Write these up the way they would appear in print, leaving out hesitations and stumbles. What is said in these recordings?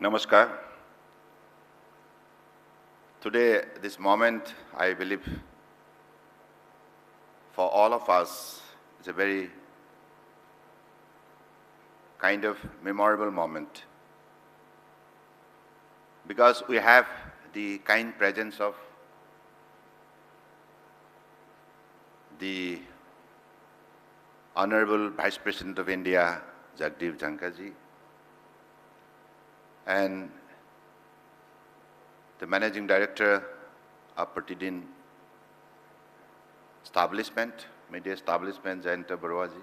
Namaskar. Today, this moment, I believe, for all of us, is a very kind of memorable moment because we have the kind presence of the Honorable Vice President of India, Jagdeep Dhankhar ji, and the Managing Director of Pratidin Establishment, Media Establishment, Jayanta Barua ji,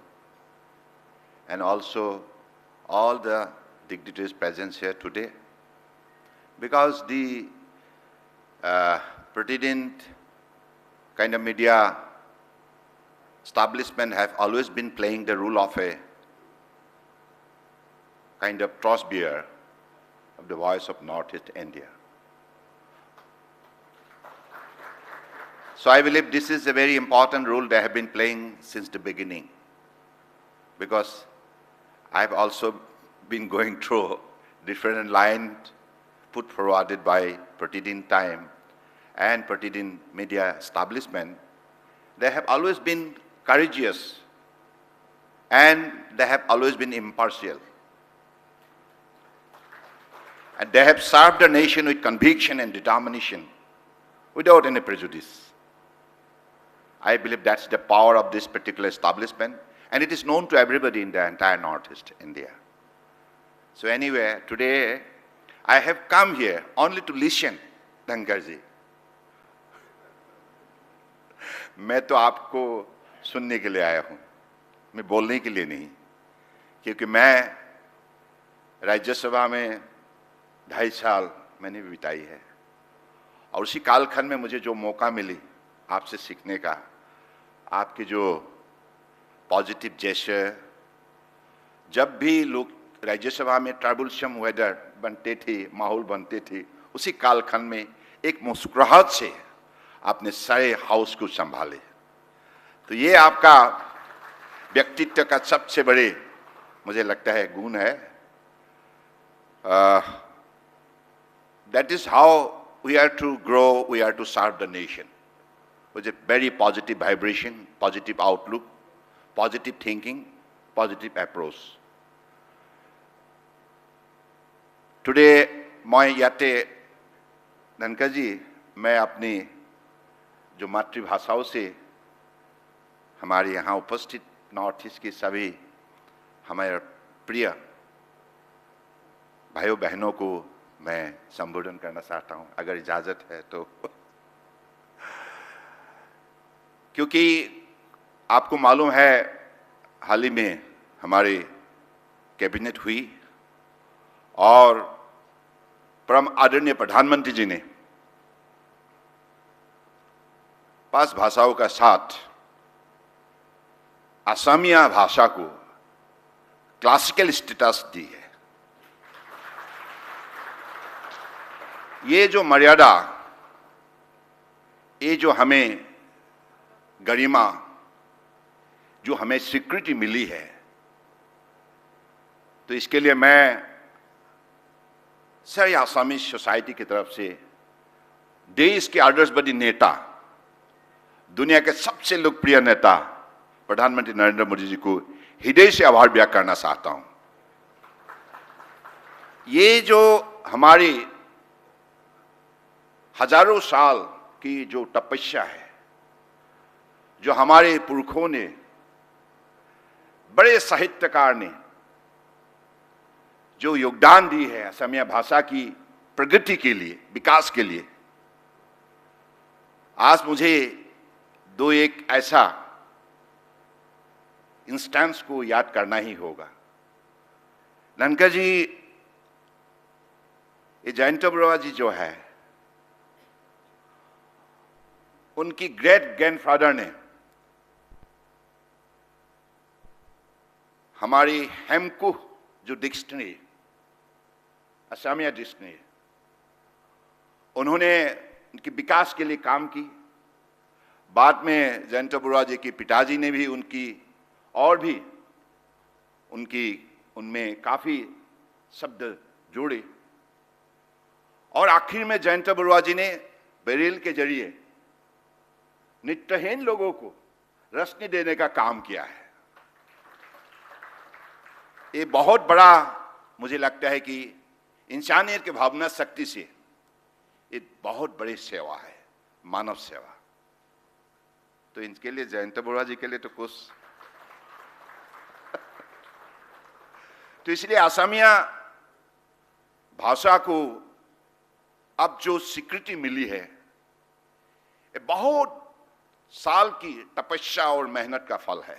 and also all the dignitaries present here today. Because the Pratidin kind of media establishment have always been playing the role of a kind of torchbearer of the voice of Northeast India. So I believe this is a very important role they have been playing since the beginning, because I've also been going through different lines put forwarded by Pratidin Time and Pratidin Media Establishment. They have always been courageous and they have always been impartial. And they have served the nation with conviction and determination, without any prejudice. I believe that's the power of this particular establishment, and it is known to everybody in the entire Northeast India. So anyway, today I have come here only to listen, Dhankar ji. मैं तो आपको सुनने के लिए आया हूँ, मैं बोलने के लिए नहीं, क्योंकि मैं राज्यसभा में 2.5 साल मैंने भी बिताई है और उसी कालखंड में मुझे जो मौका मिली आपसे सीखने का, आपके जो पॉजिटिव जेस्चर, जब भी लोग राज्यसभा में ट्रबलसम वेदर बनते थे, माहौल बनते थे, उसी कालखंड में एक मुस्कुराहट से आपने सारे हाउस को संभाले। तो ये आपका व्यक्तित्व का सबसे बड़े मुझे लगता है गुण है। That is how we are to grow, we are to serve the nation with a very positive vibration, positive outlook, positive thinking, positive approach. Today, मैं याते धनकर जी, मैं अपनी जो मातृभाषाओं से हमारे यहाँ उपस्थित नॉर्थ ईस्ट के सभी हमारे प्रिय भाइयों बहनों को मैं संबोधन करना चाहता हूं, अगर इजाजत है तो। क्योंकि आपको मालूम है हाल ही में हमारे कैबिनेट हुई और परम आदरणीय प्रधानमंत्री जी ने 5 भाषाओं का साथ असमिया भाषा को क्लासिकल स्टेटस दी है। ये जो मर्यादा, ये जो हमें गरिमा, जो हमें स्वीकृति मिली है, तो इसके लिए मैं सारी आसामी सोसाइटी की तरफ से देश के आदर्शवादी नेता, दुनिया के सबसे लोकप्रिय नेता प्रधानमंत्री नरेंद्र मोदी जी को हृदय से आभार व्यक्त करना चाहता हूं। ये जो हमारी हजारों साल की जो तपस्या है, जो हमारे पुरखों ने, बड़े साहित्यकार ने जो योगदान दी है असमिया भाषा की प्रगति के लिए, विकास के लिए, आज मुझे एक ऐसा इंस्टेंस को याद करना ही होगा। धनकर जी, ये जयंता बरुआ जी जो है, उनकी ग्रेट ग्रैंडफादर ने हमारी हेमकू जो डिक्शनरी, असमिया डिक्शनरी, उन्होंने उनके विकास के लिए काम की। बाद में जयंता बरुआ जी के पिताजी ने भी उनकी और भी उनमें काफ़ी शब्द जोड़े और आखिर में जयंत बरुआ जी ने बेरिल के जरिए नेत्रहीन लोगों को रोशनी देने का काम किया है। ये बहुत बड़ा मुझे लगता है कि इंसानियत की भावना शक्ति से एक बहुत बड़ी सेवा है, मानव सेवा। तो इनके लिए जयंत बरुआ जी के लिए तो कुछ तो इसलिए असमिया भाषा को अब जो स्वीकृति मिली है, ये बहुत साल की तपस्या और मेहनत का फल है।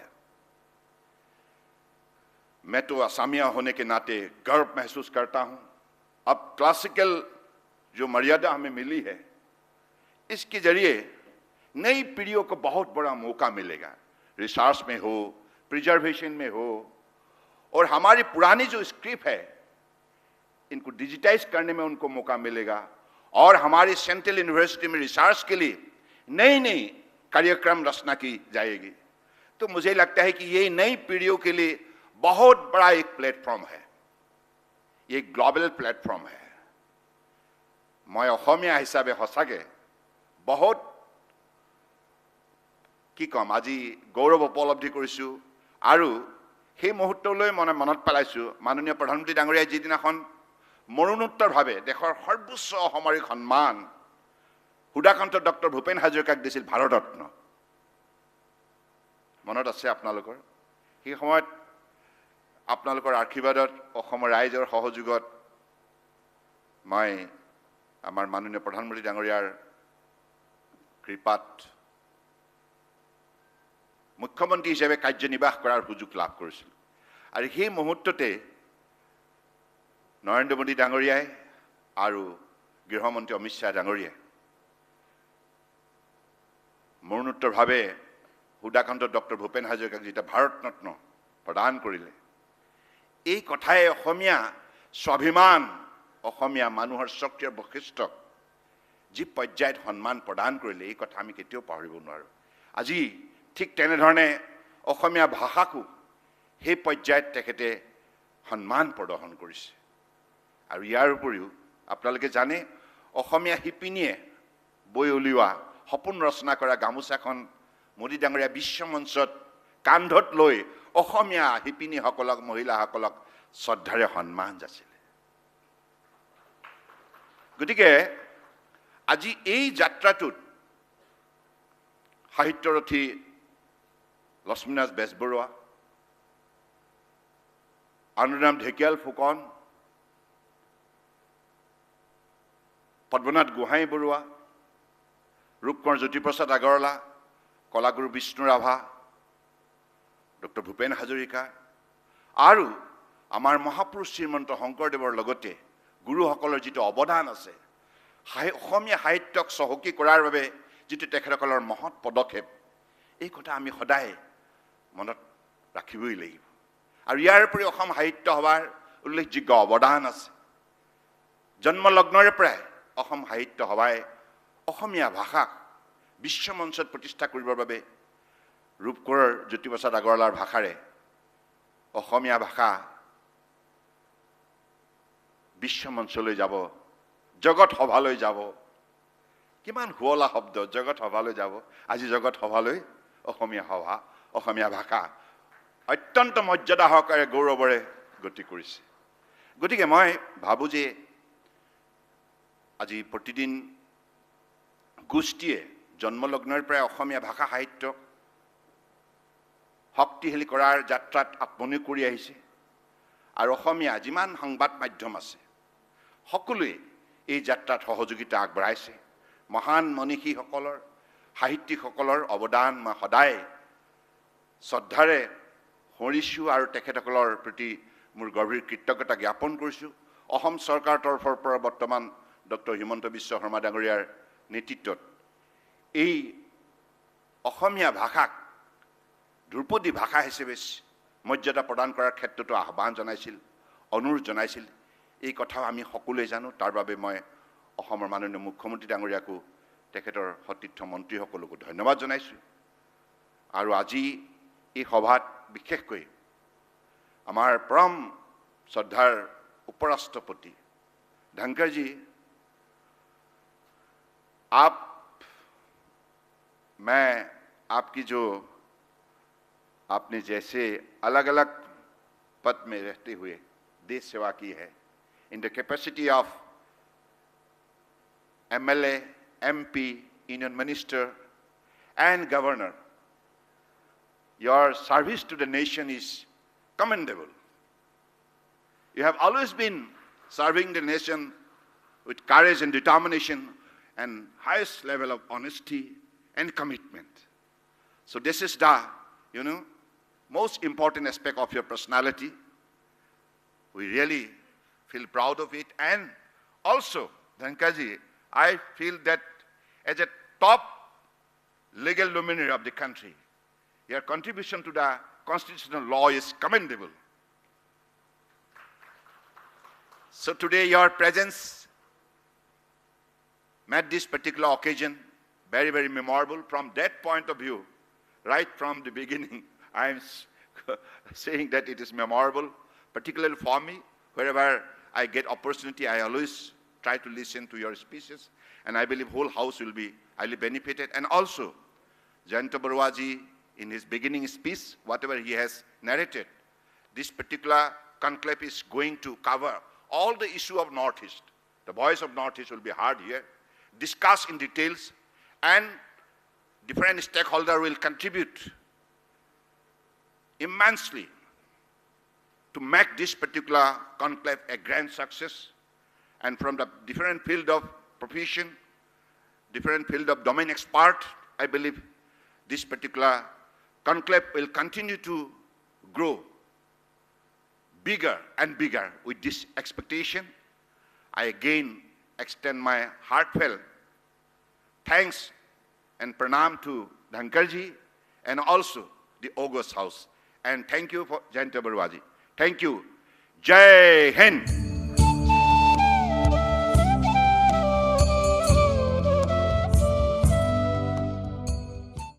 मैं तो असमिया होने के नाते गर्व महसूस करता हूं। अब क्लासिकल जो मर्यादा हमें मिली है, इसके जरिए नई पीढ़ियों को बहुत बड़ा मौका मिलेगा, रिसर्च में हो, प्रिजर्वेशन में हो, और हमारी पुरानी जो स्क्रिप्ट है इनको डिजिटाइज करने में उनको मौका मिलेगा, और हमारी सेंट्रल यूनिवर्सिटी में रिसर्च के लिए नई नई कार्यक्रम रचना की जाएगी। तो मुझे लगता है कि ये नई पीढ़ियों के लिए बहुत बड़ा एक प्लेटफॉर्म है, ये ग्लोबल प्लेटफॉर्म है। मैं अहोमिया हिसाबे सचाके बहुत কি কম আজি গৌৰৱ উপলব্ধি কৰিছোঁ। আৰু সেই মুহূৰ্তলৈ মই মনত পেলাইছোঁ মাননীয় প্ৰধানমন্ত্ৰী ডাঙৰীয়াই যিদিনাখন মৰণোত্তৰভাৱে দেশৰ সৰ্বোচ্চ অসামৰিক সন্মান সুধাকান্ত ডক্টৰ ভূপেন হাজৰিকাক দিছিল ভাৰতৰত্ন। মনত আছে আপোনালোকৰ? সেই সময়ত আপোনালোকৰ আশীৰ্বাদত, অসমৰ ৰাইজৰ সহযোগত মই আমাৰ মাননীয় প্ৰধানমন্ত্ৰী ডাঙৰীয়াৰ কৃপাত মুখ্যমন্ত্ৰী হিচাপে কাৰ্যনিৰ্বাহ কৰাৰ সুযোগ লাভ কৰিছিল। আৰু সেই মুহূৰ্ততে নৰেন্দ্ৰ মোদী ডাঙৰীয়াই আৰু গৃহমন্ত্ৰী অমিত শ্বাহ ডাঙৰীয়াই মৰণোত্তৰভাৱে সুধাকান্ত ডক্টৰ ভূপেন হাজৰিকাক যেতিয়া ভাৰতৰত্ন প্ৰদান কৰিলে, এই কথাই অসমীয়া স্বাভিমান, অসমীয়া মানুহৰ শক্তিৰ বৈশিষ্ট্যক যি পৰ্যায়ত সন্মান প্ৰদান কৰিলে, এই কথা আমি কেতিয়াও পাহৰিব নোৱাৰোঁ। আজি ঠিক তেনেধৰণে অসমীয়া ভাষাকো সেই পৰ্যায়ত তেখেতে সন্মান প্ৰদৰ্শন কৰিছে। আৰু ইয়াৰ উপৰিও আপোনালোকে জানে অসমীয়া শিপিনীয়ে বৈ উলিওৱা, সপোন ৰচনা কৰা গামোচাখন মোদী ডাঙৰীয়া বিশ্বমঞ্চত কান্ধত লৈ অসমীয়া শিপিনীসকলক, মহিলাসকলক শ্ৰদ্ধাৰে সন্মান যাচিলে। গতিকে আজি এই যাত্ৰাটোত সাহিত্যৰথী লক্ষ্মীনাথ বেজবৰুৱা, আনন্দৰাম ঢেকিয়াল ফুকন, পদ্মনাথ গোহাঁই বৰুৱা, ৰূপকোঁৱৰ জ্যোতিপ্ৰসাদ আগৰৱালা, কলাগুৰু বিষ্ণু ৰাভা, ডক্টৰ ভূপেন হাজৰিকা আৰু আমাৰ মহাপুৰুষ শ্ৰীমন্ত শংকৰদেৱৰ লগতে গুৰুসকলৰ যিটো অৱদান আছে, অসমীয়া সাহিত্যক চহকী কৰাৰ বাবে যিটো তেখেতসকলৰ মহৎ পদক্ষেপ, এই কথা আমি সদায় মনত ৰাখিবই লাগিব। আৰু ইয়াৰ উপৰি অসম সাহিত্য সভাৰ উল্লেখযোগ্য অৱদান আছে। জন্মলগ্নৰে পৰাই অসম সাহিত্য সভাই অসমীয়া ভাষাক বিশ্বমঞ্চত প্ৰতিষ্ঠা কৰিবৰ বাবে ৰূপকোঁৱৰ জ্যোতিপ্ৰসাদ আগৰৱালাৰ ভাষাৰে অসমীয়া ভাষা বিশ্বমঞ্চলৈ যাব, জগত সভালৈ যাব। কিমান শুৱলা শব্দ, জগত সভালৈ যাব। আজি জগত সভালৈ অসমীয়া সভা, অসমীয়া ভাষা অত্যন্ত মৰ্যাদা সহকাৰে গৌৰৱেৰে গতি কৰিছে। গতিকে মই ভাবোঁ যে আজি প্ৰতিদিন গোষ্ঠীয়ে জন্মলগ্নৰ পৰাই অসমীয়া ভাষা সাহিত্যক শক্তিশালী কৰাৰ যাত্ৰাত আত্মনিয়োগ কৰি আহিছে। আৰু অসমীয়া যিমান সংবাদ মাধ্যম আছে সকলোৱে এই যাত্ৰাত সহযোগিতা আগবঢ়াইছে। মহান মনীষীসকলৰ, সাহিত্যিকসকলৰ অৱদান মই সদায় শ্ৰদ্ধাৰে সোঁৱৰিছোঁ আৰু তেখেতসকলৰ প্ৰতি মোৰ গভীৰ কৃতজ্ঞতা জ্ঞাপন কৰিছোঁ। অসম চৰকাৰৰ তৰফৰ পৰা বৰ্তমান ডক্টৰ হিমন্ত বিশ্ব শৰ্মা ডাঙৰীয়াৰ নেতৃত্বত এই অসমীয়া ভাষাক ধ্ৰুপদী ভাষা হিচাপে মৰ্যাদা প্ৰদান কৰাৰ ক্ষেত্ৰতো আহ্বান জনাইছিল, অনুৰোধ জনাইছিল। এই কথাও আমি সকলোৱে জানো। তাৰ বাবে মই অসমৰ মাননীয় মুখ্যমন্ত্ৰী ডাঙৰীয়াকো, তেখেতৰ সতীৰ্থ মন্ত্ৰীসকলকো ধন্যবাদ জনাইছোঁ। আৰু আজি এই সভাত বিশেষকৈ আমাৰ পৰম শ্ৰদ্ধাৰ উপৰাষ্ট্ৰপতি ধনখড়জী मैं आपकी जो आपने जैसे अलग अलग पद में रहते हुए देश सेवा की है, in the capacity of MLA, MP, Union Minister and Governor, your service to the nation is commendable. You have always been serving the nation with courage and determination and highest level of honesty and commitment. So this is the, most important aspect of your personality. We really feel proud of it. And also, Dhankarji, I feel that as a top legal luminary of the country, your contribution to the constitutional law is commendable. So today your presence made this particular occasion very, very memorable. From that point of view, right from the beginning, I am saying that it is memorable, particularly for me. Wherever I get opportunity, I always try to listen to your speeches, and I believe whole house will be highly benefited. And also, Jayanta Barua ji, in his beginning speech, whatever he has narrated, this particular conclave is going to cover all the issue of Northeast. The voice of Northeast will be heard here, discussed in details, and different stakeholders will contribute immensely to make this particular conclave a grand success. And from the different field of profession, different field of domain expert, I believe this particular conclave will continue to grow bigger and bigger. With this expectation, I again extend my heartfelt thanks and pranam to Dhankarji and also the August House. And thank you for Jayanta Barua ji. Thank you. Jai Hind.